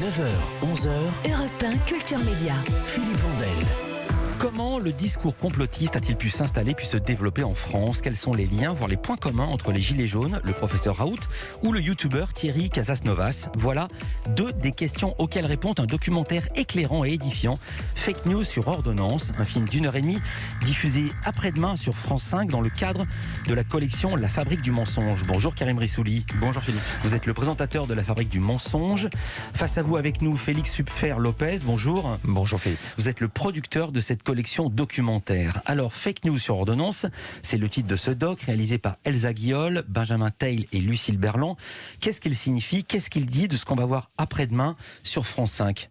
9h, 11h, Europe 1 Culture Média. Philippe Vandel. Comment le discours complotiste a-t-il pu s'installer puis se développer en France? Quels sont les liens, voire les points communs entre les Gilets jaunes, le professeur Raoult ou le youtubeur Thierry Casasnovas? Voilà deux des questions auxquelles répond un documentaire éclairant et édifiant, Fake News sur ordonnance, un film d'1h30 diffusé après-demain sur France 5 dans le cadre de la collection La Fabrique du Mensonge. Bonjour Karim Rissouli. Bonjour Philippe. Vous êtes le présentateur de La Fabrique du Mensonge. Face à vous avec nous Félix Subfer-Lopez. Bonjour. Bonjour Philippe. Vous êtes le producteur de cette collection documentaire. Alors, Fake News sur ordonnance, c'est le titre de ce doc réalisé par Elsa Guiol, Benjamin Teil et Lucille Berland. Qu'est-ce qu'il signifie? Qu'est-ce qu'il dit de ce qu'on va voir après-demain sur France 5?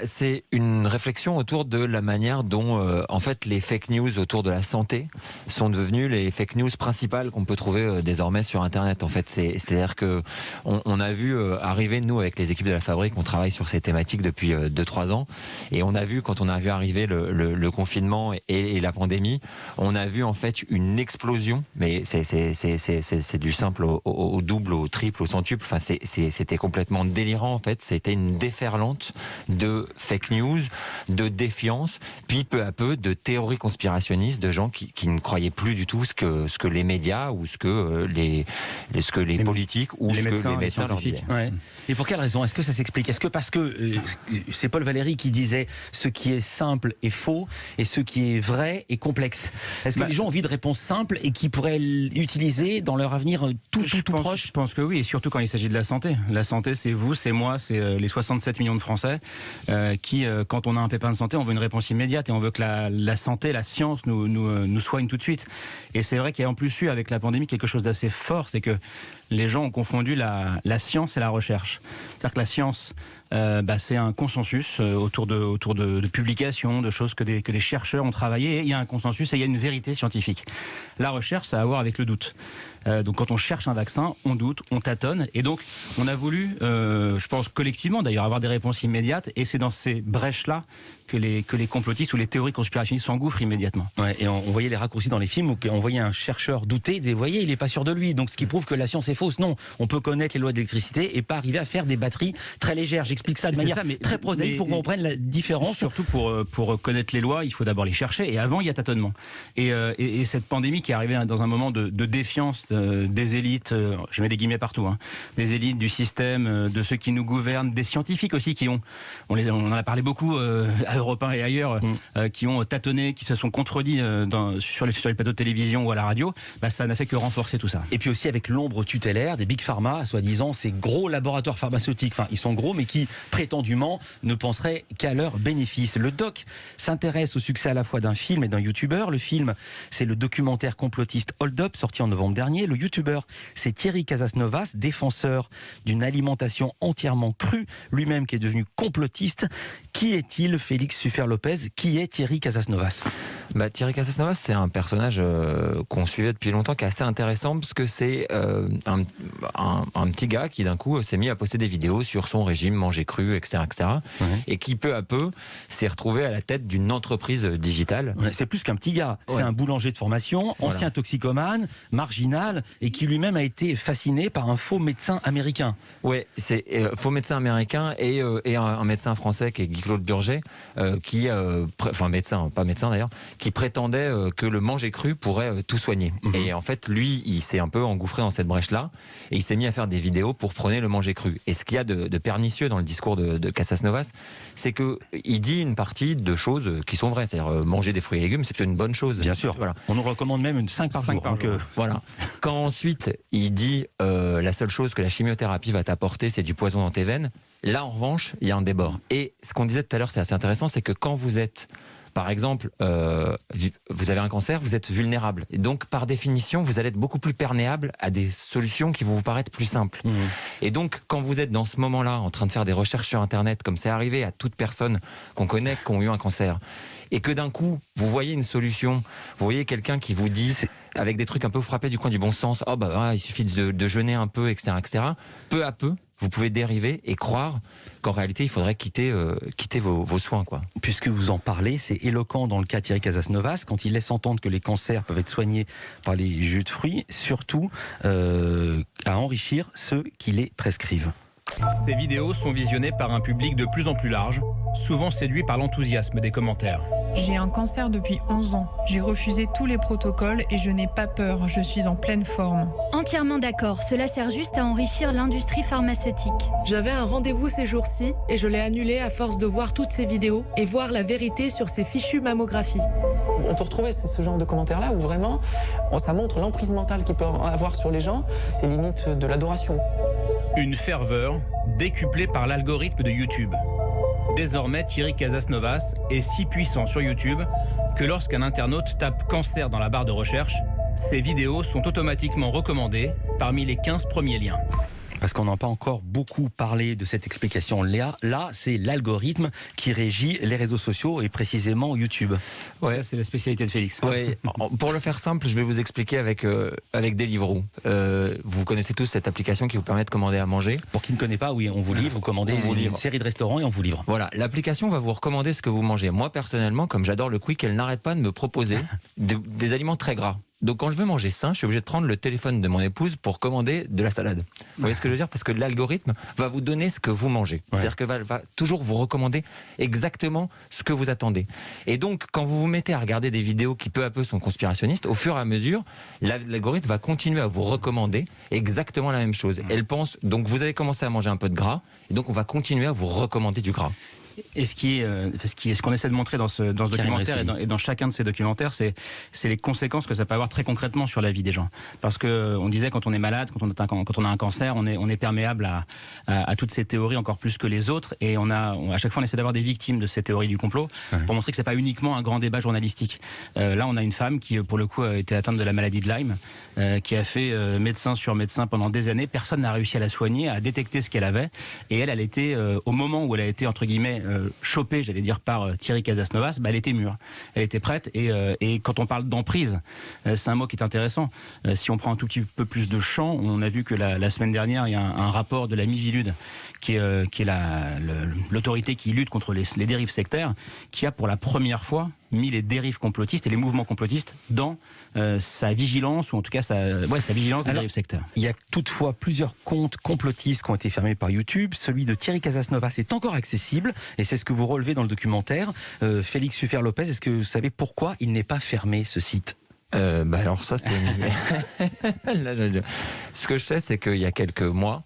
C'est une réflexion autour de la manière dont en fait les fake news autour de la santé sont devenues les fake news principales qu'on peut trouver désormais sur Internet. En fait, c'est-à-dire que on a vu arriver, nous avec les équipes de la Fabrique, on travaille sur ces thématiques depuis 2-3 ans, et on a vu, quand on a vu arriver le confinement et la pandémie, on a vu en fait une explosion, mais c'est du simple au double, au triple, au centuple. Enfin, c'était complètement délirant en fait. C'était une déferlante de fake news, de défiance, puis peu à peu de théories conspirationnistes, de gens qui ne croyaient plus du tout ce que les médias ou ce que les politiques ou ce que les médecins leur disaient. Ouais. Et pour quelle raison? Est-ce que ça s'explique? Est-ce que parce que c'est Paul Valéry qui disait ce qui est simple est faux et ce qui est vrai est complexe? Est-ce que les gens ont envie de réponses simples et qui pourraient l'utiliser dans leur avenir tout proche? Je pense que oui, et surtout quand il s'agit de la santé. La santé, c'est vous, c'est moi, c'est les 67 millions de Français qui, quand on a un pépin de santé, on veut une réponse immédiate et on veut que la santé, la science nous soigne tout de suite. Et c'est vrai qu'il y a en plus eu avec la pandémie quelque chose d'assez fort, c'est que les gens ont confondu la science et la recherche. C'est-à-dire que la science, c'est un consensus autour de publications, de choses que des chercheurs ont travaillé, et il y a un consensus et il y a une vérité scientifique. La recherche, ça a à voir avec le doute. Donc quand on cherche un vaccin, on doute, on tâtonne, et donc on a voulu, je pense collectivement d'ailleurs, avoir des réponses immédiates, et c'est dans ces brèches-là que les complotistes ou les théories conspirationnistes s'engouffrent immédiatement. Ouais, et on voyait les raccourcis dans les films où on voyait un chercheur douter, il disait, vous voyez, il n'est pas sûr de lui, donc ce qui prouve que la science est fausse. Non, on peut connaître les lois de l'électricité et pas arriver à faire des batteries très légères. J'explique ça de manière très prosaïque pour qu'on comprenne la différence. Surtout pour connaître les lois, il faut d'abord les chercher, et avant il y a tâtonnement. Et cette pandémie qui est arrivée dans un moment de défiance des élites, je mets des guillemets partout, des élites du système, de ceux qui nous gouvernent, des scientifiques aussi qui on en a parlé beaucoup à Europe 1 et ailleurs, qui ont tâtonné, qui se sont contredits sur les plateaux de télévision ou à la radio, ça n'a fait que renforcer tout ça. Et puis aussi avec l'ombre tutélaire des Big Pharma, soi-disant ces gros laboratoires pharmaceutiques, enfin ils sont gros mais qui prétendument ne penseraient qu'à leurs bénéfices. Le doc s'intéresse au succès à la fois d'un film et d'un youtubeur. Le film, c'est le documentaire complotiste Hold Up, sorti en novembre dernier. Le youtubeur, c'est Thierry Casasnovas, défenseur d'une alimentation entièrement crue, lui-même qui est devenu complotiste. Qui est-il, Félix Subfer-Lopez? Qui est Thierry Casasnovas? Thierry Casasnovas, c'est un personnage qu'on suivait depuis longtemps, qui est assez intéressant, parce que c'est un petit gars qui d'un coup s'est mis à poster des vidéos sur son régime, manger cru, etc. Et qui peu à peu s'est retrouvé à la tête d'une entreprise digitale. Ouais, c'est plus qu'un petit gars, c'est un boulanger de formation, ancien toxicomane, marginal, et qui lui-même a été fasciné par un faux médecin américain. Ouais, c'est faux médecin américain et un médecin français qui est Guy-Claude Burger, pas médecin d'ailleurs, qui prétendait que le manger cru pourrait tout soigner. Et en fait, lui, il s'est un peu engouffré dans cette brèche-là, et il s'est mis à faire des vidéos pour prôner le manger cru. Et ce qu'il y a de pernicieux dans le discours de Casasnovas, c'est qu'il dit une partie de choses qui sont vraies. C'est-à-dire manger des fruits et légumes, c'est plutôt une bonne chose. Bien sûr. Voilà. On nous recommande même 5 par jour. Voilà. Quand ensuite il dit la seule chose que la chimiothérapie va t'apporter, c'est du poison dans tes veines, là en revanche, il y a un débord. Et ce qu'on disait tout à l'heure, c'est assez intéressant, c'est que quand vous êtes, par exemple, vous avez un cancer, vous êtes vulnérable. Et donc, par définition, vous allez être beaucoup plus perméable à des solutions qui vont vous paraître plus simples. Et donc, quand vous êtes dans ce moment-là, en train de faire des recherches sur Internet, comme c'est arrivé à toute personne qu'on connaît qui ont eu un cancer, et que d'un coup, vous voyez une solution, vous voyez quelqu'un qui vous dit, avec des trucs un peu frappés du coin du bon sens, il suffit de jeûner un peu, etc., peu à peu, vous pouvez dériver et croire qu'en réalité, il faudrait quitter vos soins, quoi. Puisque vous en parlez, c'est éloquent dans le cas de Thierry Casasnovas, quand il laisse entendre que les cancers peuvent être soignés par les jus de fruits, surtout à enrichir ceux qui les prescrivent. Ces vidéos sont visionnées par un public de plus en plus large, souvent séduit par l'enthousiasme des commentaires. J'ai un cancer depuis 11 ans. J'ai refusé tous les protocoles et je n'ai pas peur. Je suis en pleine forme. Entièrement d'accord. Cela sert juste à enrichir l'industrie pharmaceutique. J'avais un rendez-vous ces jours-ci et je l'ai annulé à force de voir toutes ces vidéos et voir la vérité sur ces fichues mammographies. On peut retrouver ce genre de commentaires-là où vraiment ça montre l'emprise mentale qu'il peut avoir sur les gens. C'est limite de l'adoration. Une ferveur décuplée par l'algorithme de YouTube. Désormais, Thierry Casasnovas est si puissant sur YouTube que lorsqu'un internaute tape cancer dans la barre de recherche, ses vidéos sont automatiquement recommandées parmi les 15 premiers liens. Parce qu'on n'a pas encore beaucoup parlé de cette explication. Là, c'est l'algorithme qui régit les réseaux sociaux et précisément YouTube. Ouais, ça, c'est la spécialité de Félix. Ouais, pour le faire simple, je vais vous expliquer avec Deliveroo. Vous connaissez tous cette application qui vous permet de commander à manger. Pour qui ne connaît pas, oui, on vous livre, vous commandez une série de restaurants et on vous livre. Voilà, l'application va vous recommander ce que vous mangez. Moi, personnellement, comme j'adore le quick, elle n'arrête pas de me proposer des aliments très gras. Donc quand je veux manger sain, je suis obligé de prendre le téléphone de mon épouse pour commander de la salade. Vous voyez ce que je veux dire? Parce que l'algorithme va vous donner ce que vous mangez. Ouais. C'est-à-dire qu'elle va toujours vous recommander exactement ce que vous attendez. Et donc quand vous vous mettez à regarder des vidéos qui peu à peu sont conspirationnistes, au fur et à mesure, l'algorithme va continuer à vous recommander exactement la même chose. Elle pense, donc vous avez commencé à manger un peu de gras, et donc on va continuer à vous recommander du gras. Et ce qu'on essaie de montrer dans ce documentaire et dans chacun de ces documentaires, c'est les conséquences que ça peut avoir très concrètement sur la vie des gens. Parce que on disait quand on est malade, quand on a un cancer, on est perméable à toutes ces théories encore plus que les autres. Et à chaque fois on essaie d'avoir des victimes de ces théories du complot pour montrer que c'est pas uniquement un grand débat journalistique. Là on a une femme qui pour le coup a été atteinte de la maladie de Lyme, qui a fait médecin sur médecin pendant des années. Personne n'a réussi à la soigner, à détecter ce qu'elle avait. Et elle était au moment où elle a été entre guillemets chopée, j'allais dire, par Thierry Casasnovas, elle était mûre, elle était prête. Et quand on parle d'emprise, c'est un mot qui est intéressant. Si on prend un tout petit peu plus de champ, on a vu que la semaine dernière, il y a un rapport de la Miviludes, qui est l'autorité qui lutte contre les dérives sectaires, qui a pour la première fois mis les dérives complotistes et les mouvements complotistes dans sa vigilance, ou en tout cas sa vigilance des dérives sectaires. Il y a toutefois plusieurs comptes complotistes qui ont été fermés par YouTube. Celui de Thierry Casasnovas est encore accessible, et c'est ce que vous relevez dans le documentaire. Félix Sufer-Lopez, est-ce que vous savez pourquoi il n'est pas fermé, ce site ? Alors ça, c'est... Ce que je sais, c'est qu'il y a quelques mois,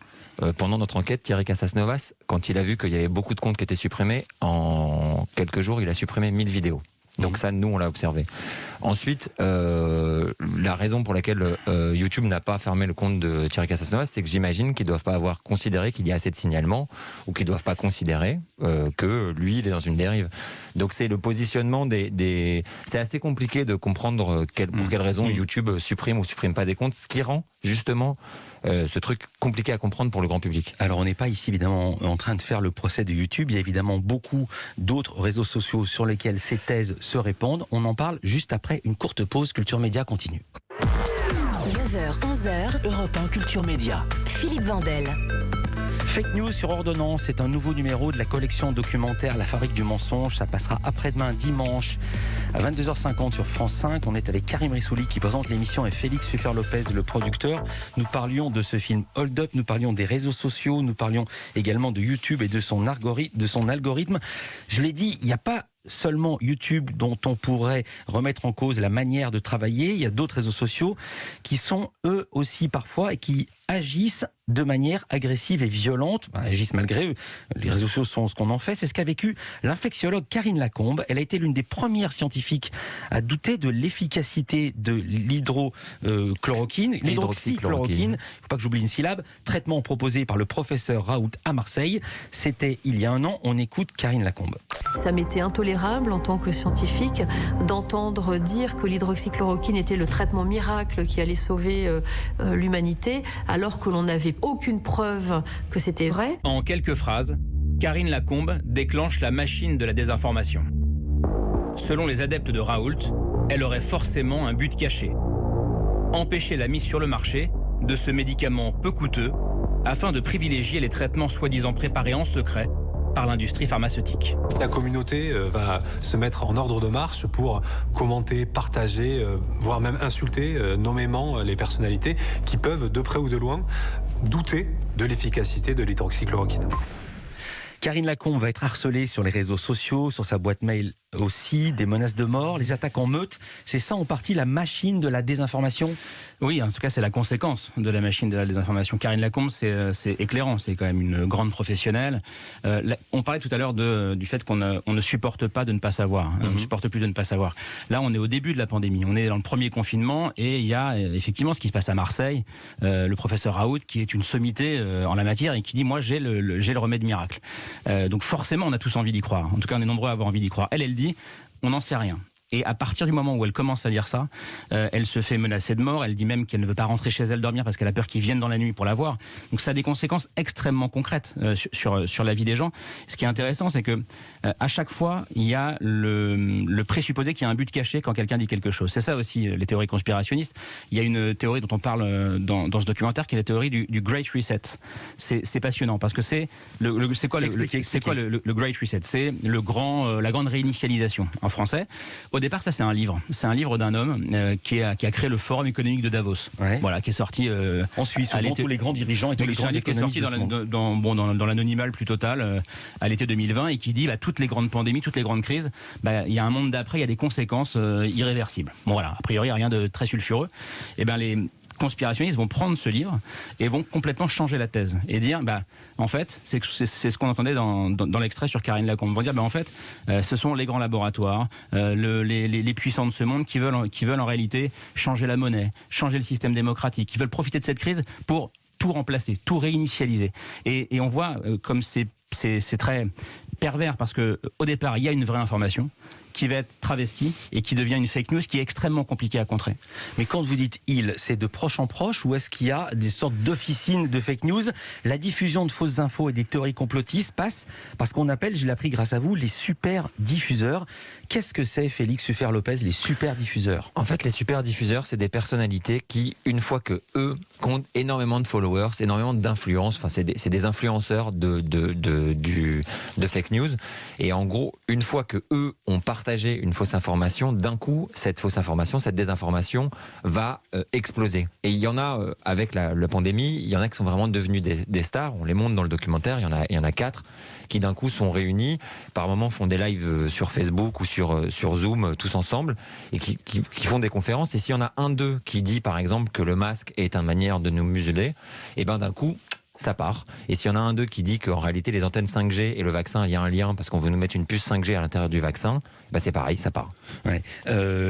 pendant notre enquête, Thierry Casasnovas, quand il a vu qu'il y avait beaucoup de comptes qui étaient supprimés, en quelques jours, il a supprimé 1000 vidéos. Donc ça, nous, on l'a observé. Ensuite, la raison pour laquelle YouTube n'a pas fermé le compte de Thierry Casasnovas, c'est que j'imagine qu'ils ne doivent pas avoir considéré qu'il y a assez de signalements, ou qu'ils ne doivent pas considérer que lui, il est dans une dérive. Donc c'est le positionnement c'est assez compliqué de comprendre pour quelle raison YouTube supprime ou supprime pas des comptes, ce qui rend justement ce truc compliqué à comprendre pour le grand public. Alors on n'est pas ici évidemment en train de faire le procès de YouTube, il y a évidemment beaucoup d'autres réseaux sociaux sur lesquels ces thèses se répandent. On en parle juste après une courte pause. Culture Média continue. 9h, 11h, Europe 1 Culture Média. Philippe Vandel. Fake News sur ordonnance, c'est un nouveau numéro de la collection documentaire La Fabrique du Mensonge. Ça passera après-demain dimanche à 22h50 sur France 5. On est avec Karim Rissouli qui présente l'émission et Félix Sufer-Lopez, le producteur. Nous parlions de ce film Hold Up, nous parlions des réseaux sociaux, nous parlions également de YouTube et de son algorithme. Je l'ai dit, il n'y a pas seulement YouTube dont on pourrait remettre en cause la manière de travailler. Il y a d'autres réseaux sociaux qui sont eux aussi parfois et qui agissent de manière agressive et violente, agissent malgré eux. Les réseaux sociaux sont ce qu'on en fait. C'est ce qu'a vécu l'infectiologue Karine Lacombe. Elle a été l'une des premières scientifiques à douter de l'efficacité de l'hydroxychloroquine. Il ne faut pas que j'oublie une syllabe. Traitement proposé par le professeur Raoult à Marseille. C'était il y a un an. On écoute Karine Lacombe. Ça m'était intolérable en tant que scientifique d'entendre dire que l'hydroxychloroquine était le traitement miracle qui allait sauver l'humanité, alors que l'on n'avait aucune preuve que c'était vrai. En quelques phrases, Karine Lacombe déclenche la machine de la désinformation. Selon les adeptes de Raoult, elle aurait forcément un but caché. Empêcher la mise sur le marché de ce médicament peu coûteux afin de privilégier les traitements soi-disant préparés en secret par l'industrie pharmaceutique. La communauté va se mettre en ordre de marche pour commenter, partager, voire même insulter nommément les personnalités qui peuvent, de près ou de loin, douter de l'efficacité de l'hydroxychloroquine. Karine Lacombe va être harcelée sur les réseaux sociaux, sur sa boîte mail aussi, des menaces de mort, les attaques en meute. C'est ça en partie la machine de la désinformation ? Oui, en tout cas, c'est la conséquence de la machine de la désinformation. Karine Lacombe, c'est éclairant, c'est quand même une grande professionnelle. On parlait tout à l'heure du fait qu'on ne supporte pas de ne pas savoir. On ne supporte plus de ne pas savoir. Là, on est au début de la pandémie. On est dans le premier confinement et il y a effectivement ce qui se passe à Marseille. Le professeur Raoult, qui est une sommité en la matière et qui dit « Moi, j'ai le remède miracle ». Donc forcément, on a tous envie d'y croire. En tout cas, on est nombreux à avoir envie d'y croire. Elle dit « On n'en sait rien ». Et à partir du moment où elle commence à dire ça, elle se fait menacer de mort. Elle dit même qu'elle ne veut pas rentrer chez elle dormir parce qu'elle a peur qu'ils viennent dans la nuit pour la voir. Donc ça a des conséquences extrêmement concrètes sur la vie des gens. Ce qui est intéressant, c'est que à chaque fois, il y a le présupposé qu'il y a un but caché quand quelqu'un dit quelque chose. C'est ça aussi les théories conspirationnistes. Il y a une théorie dont on parle dans ce documentaire qui est la théorie du Great Reset. C'est passionnant parce que c'est quoi le Great Reset ? C'est la grande réinitialisation en français. Au départ, ça c'est un livre. C'est un livre d'un homme qui a créé le Forum économique de Davos. Ouais. Voilà, qui est sorti en Suisse. Tous les grands dirigeants et tous les grands économistes. Qui est sorti dans l'anonymat le plus total à l'été 2020 et qui dit toutes les grandes pandémies, toutes les grandes crises, il y a un monde d'après, il y a des conséquences irréversibles. Bon voilà, a priori rien de très sulfureux. Et les conspirationnistes vont prendre ce livre et vont complètement changer la thèse et dire en fait c'est ce qu'on entendait dans l'extrait sur Karine Lacombe. Ils vont dire en fait ce sont les grands laboratoires, les puissants de ce monde qui veulent en réalité changer la monnaie, changer le système démocratique, qui veulent profiter de cette crise pour tout remplacer, tout réinitialiser. Et on voit comme c'est très pervers parce que au départ il y a une vraie information qui va être travestie et qui devient une fake news qui est extrêmement compliquée à contrer. Mais quand vous dites « il », c'est de proche en proche ou est-ce qu'il y a des sortes d'officines de fake news ? La diffusion de fausses infos et des théories complotistes passe parce qu'on appelle, je l'ai appris grâce à vous, les super diffuseurs. Qu'est-ce que c'est, Félix Uffer-Lopez, les super diffuseurs ? En fait, les super diffuseurs, c'est des personnalités qui, une fois que eux comptent énormément de followers, énormément d'influence, enfin c'est des influenceurs de fake news. Et en gros, une fois que eux ont partagé une fausse information, d'un coup, cette fausse information, cette désinformation va exploser. Et il y en a, avec la pandémie, il y en a qui sont vraiment devenus des stars. On les montre dans le documentaire, il y en a 4 qui d'un coup sont réunis, par moments font des lives sur Facebook ou sur Zoom tous ensemble et qui font des conférences. Et s'il y en a un d'eux qui dit par exemple que le masque est une manière de nous museler, et d'un coup ça part. Et s'il y en a un d'eux qui dit qu'en réalité les antennes 5G et le vaccin, il y a un lien parce qu'on veut nous mettre une puce 5G à l'intérieur du vaccin, c'est pareil, ça part. Ouais.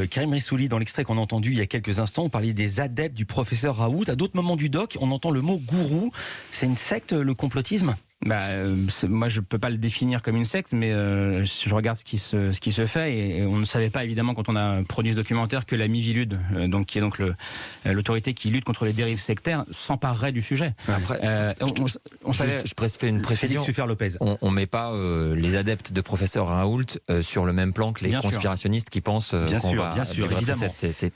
Karim Rissouli, dans l'extrait qu'on a entendu il y a quelques instants, on parlait des adeptes du professeur Raoult. À d'autres moments du doc, on entend le mot gourou. C'est une secte, le complotisme ? Moi, je peux pas le définir comme une secte, mais je regarde ce qui se fait et on ne savait pas évidemment quand on a produit ce documentaire que la Miviludes, qui est l'autorité qui lutte contre les dérives sectaires, s'emparerait du sujet. Après, je fais une précision. On met pas les adeptes de professeur Raoult sur le même plan que les conspirationnistes qui pensent bien sûr, évidemment.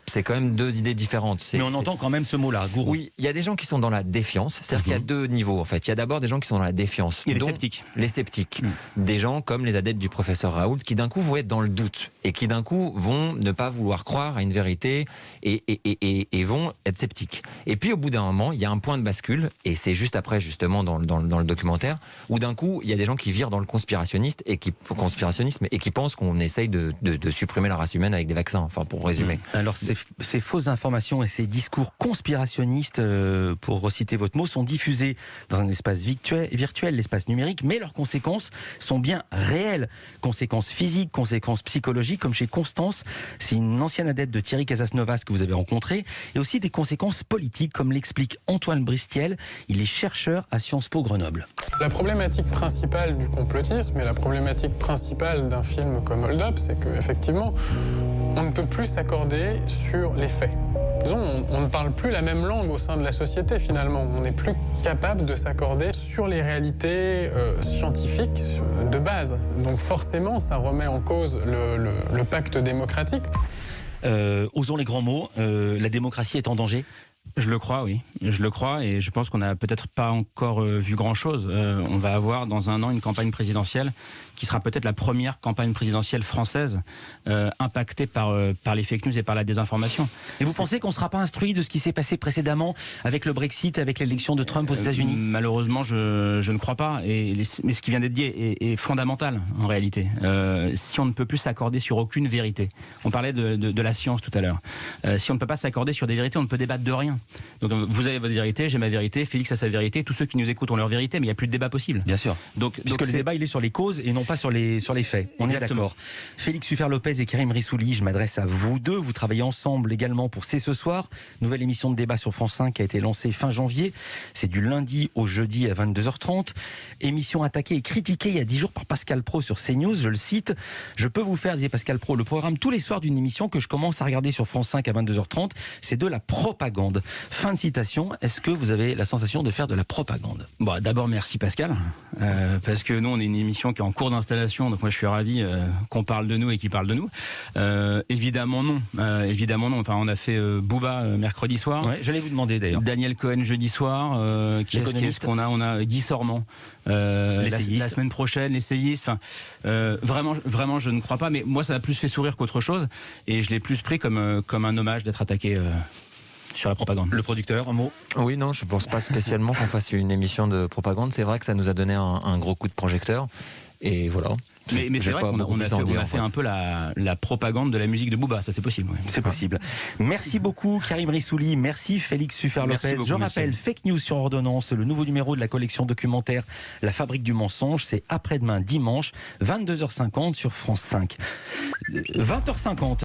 C'est quand même deux idées différentes. Mais on entend quand même ce mot-là, gourou. Oui, il y a des gens qui sont dans la défiance. C'est-à-dire qu'il y a deux niveaux en fait. Il y a d'abord des gens qui sont dans la défiance. Il y a les sceptiques. Les sceptiques. Des gens comme les adeptes du professeur Raoult qui d'un coup vont être dans le doute et qui d'un coup vont ne pas vouloir croire à une vérité et vont être sceptiques. Et puis au bout d'un moment, il y a un point de bascule et c'est juste après justement dans le documentaire où d'un coup il y a des gens qui virent dans le conspirationnisme et qui pensent qu'on essaye de supprimer la race humaine avec des vaccins. Enfin pour résumer. Alors ces fausses informations et ces discours conspirationnistes, pour reciter votre mot, sont diffusés dans un espace virtuel, l'espace numérique, mais leurs conséquences sont bien réelles. Conséquences physiques, conséquences psychologiques, comme chez Constance, c'est une ancienne adepte de Thierry Casasnovas que vous avez rencontrée, et aussi des conséquences politiques, comme l'explique Antoine Bristiel, il est chercheur à Sciences Po Grenoble. La problématique principale du complotisme et la problématique principale d'un film comme Hold Up, c'est qu'effectivement, on ne peut plus s'accorder sur les faits. Disons, on ne parle plus la même langue au sein de la société finalement. On n'est plus capable de s'accorder sur les réalités scientifiques de base. Donc forcément, ça remet en cause le pacte démocratique. Osons les grands mots, la démocratie est en danger ? Je le crois, oui. Je le crois et je pense qu'on n'a peut-être pas encore vu grand-chose. On va avoir dans un an une campagne présidentielle qui sera peut-être la première campagne présidentielle française impactée par les fake news et par la désinformation. Et vous pensez qu'on ne sera pas instruit de ce qui s'est passé précédemment avec le Brexit, avec l'élection de Trump aux États-Unis ? Malheureusement, je ne crois pas. Mais ce qui vient d'être dit est fondamental en réalité. Si on ne peut plus s'accorder sur aucune vérité, on parlait de la science tout à l'heure. Si on ne peut pas s'accorder sur des vérités, on ne peut débattre de rien. Donc vous avez votre vérité, j'ai ma vérité, Félix a sa vérité, tous ceux qui nous écoutent ont leur vérité, mais il n'y a plus de débat possible. Bien sûr. Puisque le débat il est sur les causes et non pas sur les faits. On est d'accord. Félix Uffer-Lopez et Karim Rissouli, je m'adresse à vous deux. Vous travaillez ensemble également pour C'est ce soir. Nouvelle émission de débat sur France 5 qui a été lancée fin janvier. C'est du lundi au jeudi à 22h30. Émission attaquée et critiquée il y a 10 jours par Pascal Praud sur CNews. Je le cite. Je peux vous faire, disait Pascal Praud, le programme tous les soirs d'une émission que je commence à regarder sur France 5 à 22h30. C'est de la propagande. Fin de citation. Est-ce que vous avez la sensation de faire de la propagande ? Bon, d'abord, merci Pascal. Parce que nous, on est une émission qui est en cours d'installation. Donc moi, je suis ravi qu'on parle de nous et qu'il parle de nous. Évidemment, non. Évidemment, non. Enfin, on a fait Booba mercredi soir. Ouais, j'allais vous demander d'ailleurs. Daniel Cohen jeudi soir. Qui est-ce qu'on a ? On a Guy Sormand. La semaine prochaine, l'essayiste. Enfin, vraiment, je ne crois pas. Mais moi, ça m'a plus fait sourire qu'autre chose. Et je l'ai plus pris comme un hommage d'être attaqué sur la propagande. Le producteur, un mot ? Oui, non, je ne pense pas spécialement qu'on fasse une émission de propagande. C'est vrai que ça nous a donné un gros coup de projecteur. Et voilà. Mais c'est vrai qu'on a fait un peu la propagande de la musique de Booba, ça c'est possible. Ouais. C'est possible. Merci beaucoup Karim Rissouli, merci Félix Uffer-Lopez. Je rappelle, Fake News sur ordonnance, le nouveau numéro de la collection documentaire La Fabrique du mensonge, c'est après-demain dimanche, 22h50 sur France 5. 20h50.